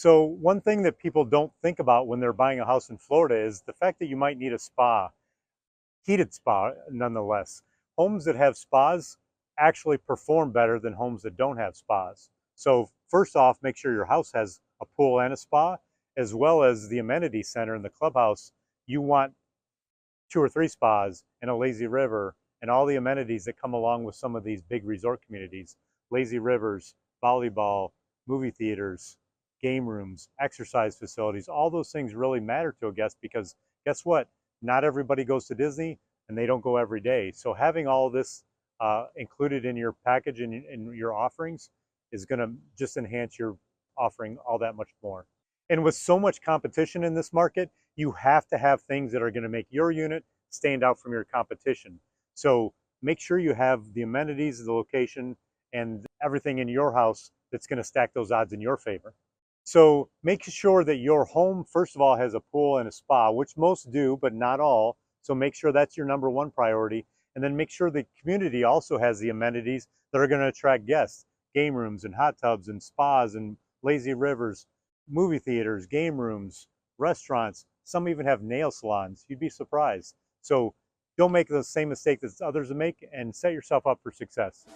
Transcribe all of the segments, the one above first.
So one thing that people don't think about when they're buying a house in Florida is the fact that you might need a spa, heated spa nonetheless. Homes that have spas actually perform better than homes that don't have spas. So first off, make sure your house has a pool and a spa, as well as the amenity center in the clubhouse. You want 2 or 3 spas and a lazy river and all the amenities that come along with some of these big resort communities. Lazy rivers, volleyball, movie theaters, game rooms, exercise facilities, all those things really matter to a guest because guess what? Not everybody goes to Disney and they don't go every day. So having all of this included in your package and in your offerings is going to just enhance your offering all that much more. And with so much competition in this market, you have to have things that are going to make your unit stand out from your competition. So make sure you have the amenities, the location, and everything in your house that's going to stack those odds in your favor. So make sure that your home, first of all, has a pool and a spa, which most do, but not all. So make sure that's your number one priority. And then make sure the community also has the amenities that are going to attract guests, game rooms and hot tubs and spas and lazy rivers, movie theaters, game rooms, restaurants. Some even have nail salons. You'd be surprised. So don't make the same mistake that others make and set yourself up for success.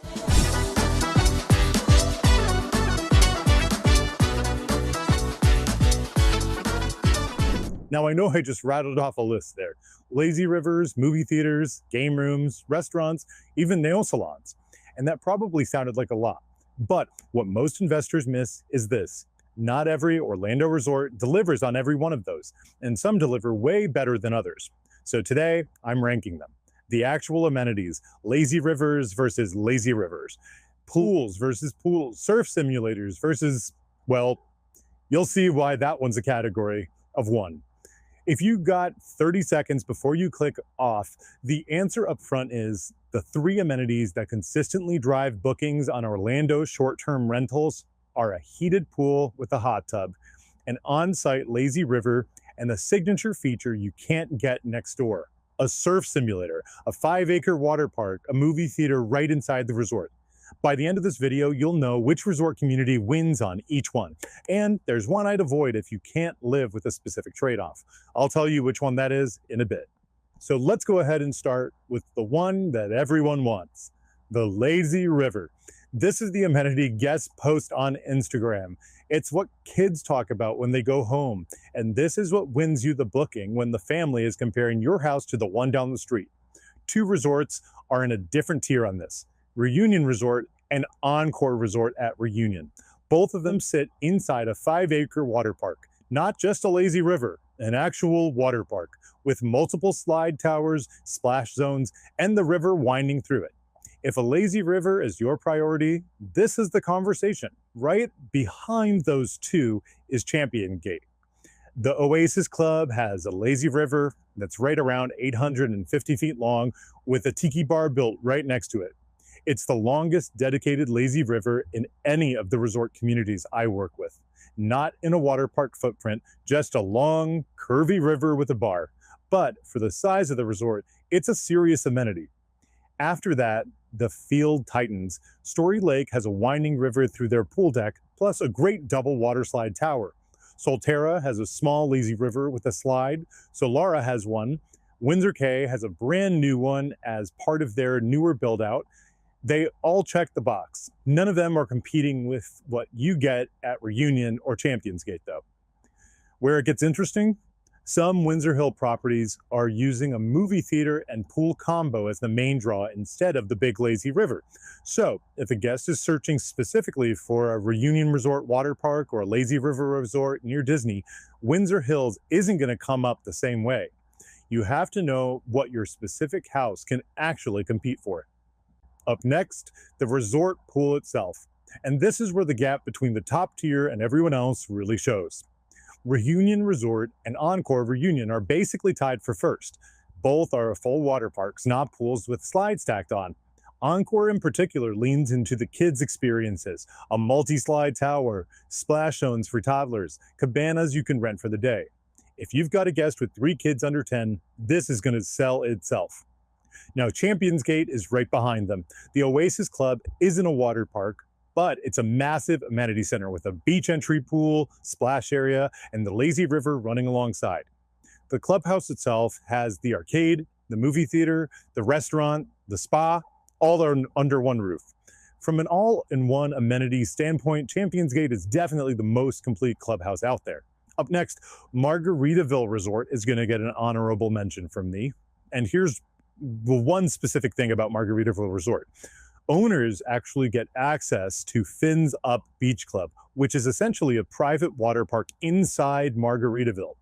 Now, I know I just rattled off a list there. Lazy rivers, movie theaters, game rooms, restaurants, even nail salons. And that probably sounded like a lot. But what most investors miss is this. Not every Orlando resort delivers on every one of those, and some deliver way better than others. So today, I'm ranking them. The actual amenities, lazy rivers versus lazy rivers, pools versus pools, surf simulators versus, well, you'll see why that one's a category of one. If you got 30 seconds before you click off, the answer up front is the 3 amenities that consistently drive bookings on Orlando short-term rentals are a heated pool with a hot tub, an on-site lazy river, and a signature feature you can't get next door, a surf simulator, a 5-acre water park, a movie theater right inside the resort. By the end of this video, you'll know which resort community wins on each one. And there's one I'd avoid if you can't live with a specific trade-off. I'll tell you which one that is in a bit. So let's go ahead and start with the one that everyone wants, the lazy river. This is the amenity guests post on Instagram. It's what kids talk about when they go home. And this is what wins you the booking when the family is comparing your house to the one down the street. 2 resorts are in a different tier on this. Reunion Resort and Encore Resort at Reunion. Both of them sit inside a 5-acre water park, not just a lazy river, an actual water park with multiple slide towers, splash zones, and the river winding through it. If a lazy river is your priority, this is the conversation. Right behind those 2 is Champion Gate. The Oasis Club has a lazy river that's right around 850 feet long with a tiki bar built right next to it. It's the longest dedicated lazy river in any of the resort communities I work with. Not in a water park footprint, just a long, curvy river with a bar. But for the size of the resort, it's a serious amenity. After that, the field tightens. Storey Lake has a winding river through their pool deck, plus a great double water slide tower. Solara has a small lazy river with a slide. Solara has one. Windsor K has a brand new one as part of their newer build out. They all check the box. None of them are competing with what you get at Reunion or Champions Gate though. Where it gets interesting, some Windsor Hill properties are using a movie theater and pool combo as the main draw instead of the big lazy river. So if a guest is searching specifically for a Reunion Resort water park or a lazy river resort near Disney, Windsor Hills isn't going to come up the same way. You have to know what your specific house can actually compete for. Up next, the resort pool itself. And this is where the gap between the top tier and everyone else really shows. Reunion Resort and Encore Reunion are basically tied for first. Both are full water parks, not pools with slides stacked on. Encore in particular leans into the kids' experiences, a multi-slide tower, splash zones for toddlers, cabanas you can rent for the day. If you've got a guest with 3 kids under 10, this is going to sell itself. Now, Champions Gate is right behind them. The Oasis Club isn't a water park, but it's a massive amenity center with a beach entry pool, splash area, and the lazy river running alongside. The clubhouse itself has the arcade, the movie theater, the restaurant, the spa, all are under one roof. From an all-in-one amenity standpoint, Champions Gate is definitely the most complete clubhouse out there. Up next, Margaritaville Resort is going to get an honorable mention from me. And here's the one specific thing about Margaritaville Resort. Owners actually get access to Fins Up Beach Club, which is essentially a private water park inside Margaritaville.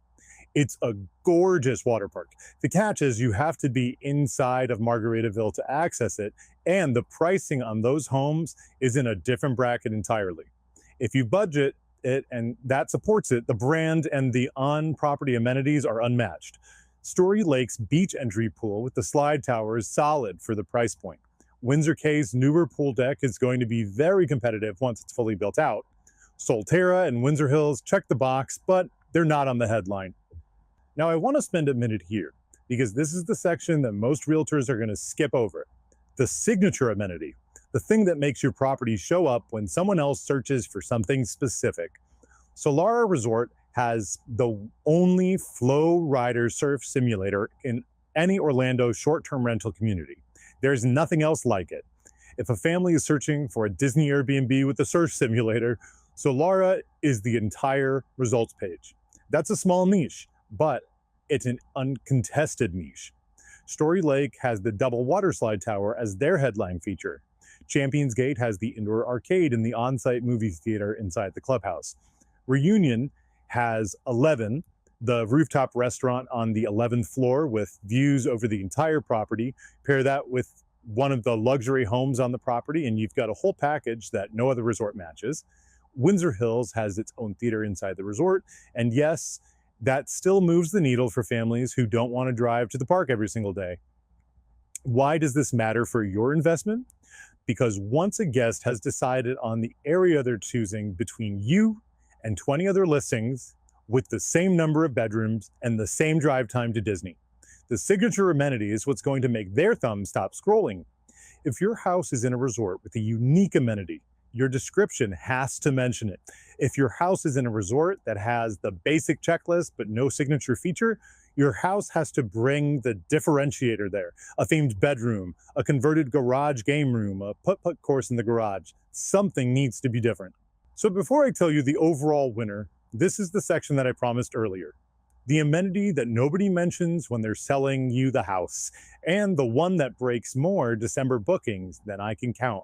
It's a gorgeous water park. The catch is you have to be inside of Margaritaville to access it, and the pricing on those homes is in a different bracket entirely. If you budget it and that supports it, the brand and the on-property amenities are unmatched. Storey Lake's beach entry pool with the slide tower is solid for the price point. Windsor Cay's newer pool deck is going to be very competitive once it's fully built out. Solara and Windsor Hills check the box, but they're not on the headline. Now, I want to spend a minute here because this is the section that most realtors are going to skip over. The signature amenity, the thing that makes your property show up when someone else searches for something specific. Solara Resort has the only flow rider surf simulator in any Orlando short-term rental community. There's nothing else like it. If a family is searching for a Disney Airbnb with a surf simulator, Solara is the entire results page. That's a small niche, but it's an uncontested niche. Storey Lake has the double water slide tower as their headline feature. Champions Gate has the indoor arcade and the on-site movie theater inside the clubhouse. Reunion has 11, the rooftop restaurant on the 11th floor with views over the entire property. Pair that with one of the luxury homes on the property, and you've got a whole package that no other resort matches. Windsor Hills has its own theater inside the resort, and yes, that still moves the needle for families who don't want to drive to the park every single day. Why does this matter for your investment? Because once a guest has decided on the area they're choosing between you and 20 other listings with the same number of bedrooms and the same drive time to Disney, the signature amenity is what's going to make their thumb stop scrolling. If your house is in a resort with a unique amenity, your description has to mention it. If your house is in a resort that has the basic checklist but no signature feature, your house has to bring the differentiator there. A themed bedroom, a converted garage game room, a putt-putt course in the garage. Something needs to be different. So before I tell you the overall winner, this is the section that I promised earlier. The amenity that nobody mentions when they're selling you the house, and the one that breaks more December bookings than I can count.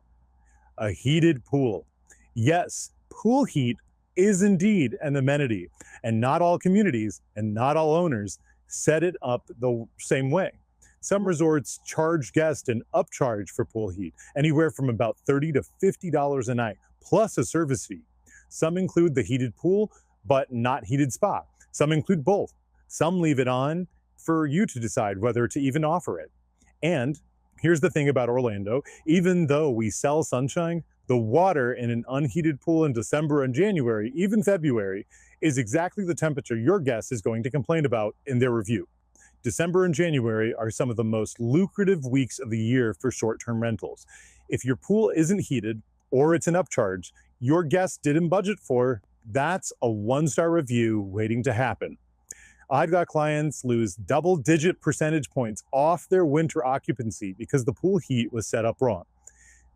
A heated pool. Yes, pool heat is indeed an amenity, and not all communities and not all owners set it up the same way. Some resorts charge guests an upcharge for pool heat, anywhere from about $30 to $50 a night, plus a service fee. Some include the heated pool, but not heated spa. Some include both. Some leave it on for you to decide whether to even offer it. And here's the thing about Orlando, even though we sell sunshine, the water in an unheated pool in December and January, even February, is exactly the temperature your guest is going to complain about in their review. December and January are some of the most lucrative weeks of the year for short-term rentals. If your pool isn't heated or it's an upcharge your guest didn't budget for, that's a one-star review waiting to happen. I've got clients lose double-digit percentage points off their winter occupancy because the pool heat was set up wrong.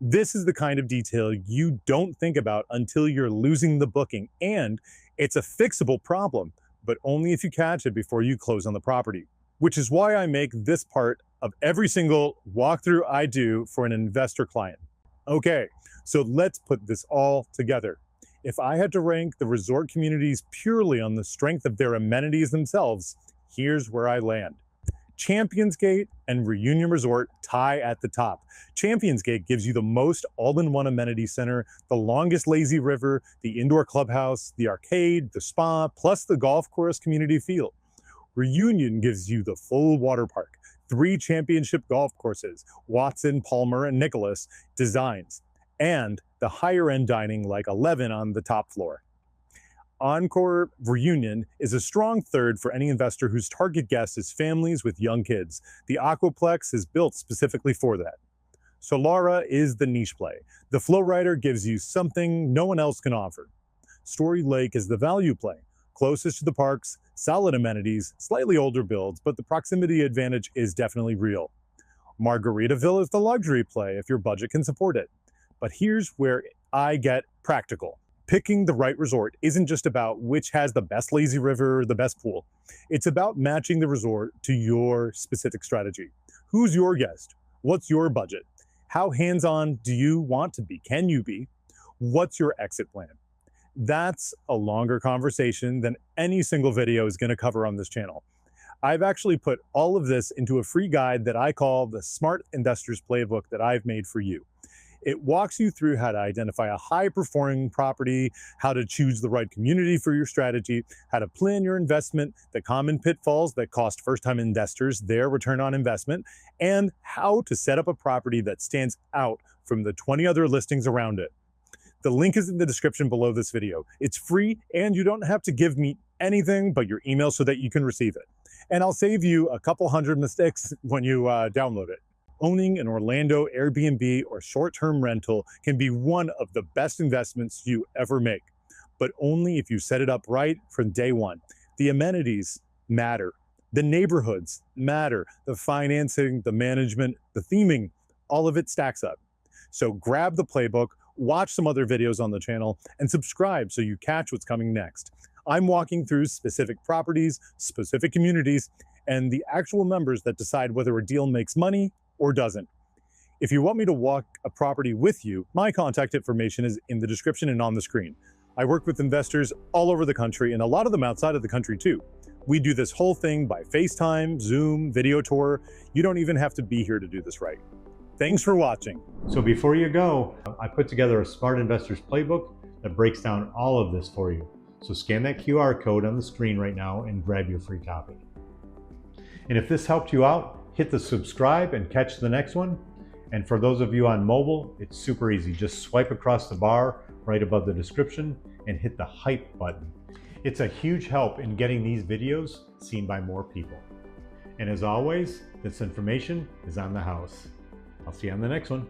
This is the kind of detail you don't think about until you're losing the booking, and it's a fixable problem, but only if you catch it before you close on the property, which is why I make this part of every single walkthrough I do for an investor client. Okay, so let's put this all together. If I had to rank the resort communities purely on the strength of their amenities themselves, here's where I land. Champions Gate and Reunion Resort tie at the top. Champions Gate gives you the most all-in-one amenity center, the longest lazy river, the indoor clubhouse, the arcade, the spa, plus the golf course community feel. Reunion gives you the full water park, 3 championship golf courses, Watson, Palmer, and Nicholas designs, and the higher-end dining like 11 on the top floor. Encore Reunion is a strong third for any investor whose target guest is families with young kids. The Aquaplex is built specifically for that. Solara is the niche play. The Flow Rider gives you something no one else can offer. Storey Lake is the value play. Closest to the parks, solid amenities, slightly older builds, but the proximity advantage is definitely real. Margaritaville is the luxury play if your budget can support it. But here's where I get practical. Picking the right resort isn't just about which has the best lazy river or the best pool. It's about matching the resort to your specific strategy. Who's your guest? What's your budget? How hands-on do you want to be? Can you be? What's your exit plan? That's a longer conversation than any single video is going to cover on this channel. I've actually put all of this into a free guide that I call the Smart Investors Playbook that I've made for you. It walks you through how to identify a high-performing property, how to choose the right community for your strategy, how to plan your investment, the common pitfalls that cost first-time investors their return on investment, and how to set up a property that stands out from the 20 other listings around it. The link is in the description below this video. It's free, and you don't have to give me anything but your email so that you can receive it. And I'll save you a couple hundred mistakes when you download it. Owning an Orlando Airbnb or short-term rental can be one of the best investments you ever make, but only if you set it up right from day one. The amenities matter. The neighborhoods matter. The financing, the management, the theming, all of it stacks up. So grab the playbook, watch some other videos on the channel, and subscribe so you catch what's coming next. I'm walking through specific properties, specific communities, and the actual numbers that decide whether a deal makes money or doesn't. If you want me to walk a property with you, my contact information is in the description and on the screen. I work with investors all over the country and a lot of them outside of the country too. We do this whole thing by FaceTime, Zoom, video tour. You don't even have to be here to do this right. Thanks for watching. So before you go, I put together a Smart Investors Playbook that breaks down all of this for you. So scan that QR code on the screen right now and grab your free copy. And if this helped you out, hit the subscribe and catch the next one. And for those of you on mobile, it's super easy. Just swipe across the bar right above the description and hit the hype button. It's a huge help in getting these videos seen by more people. And as always, this information is on the house. I'll see you on the next one.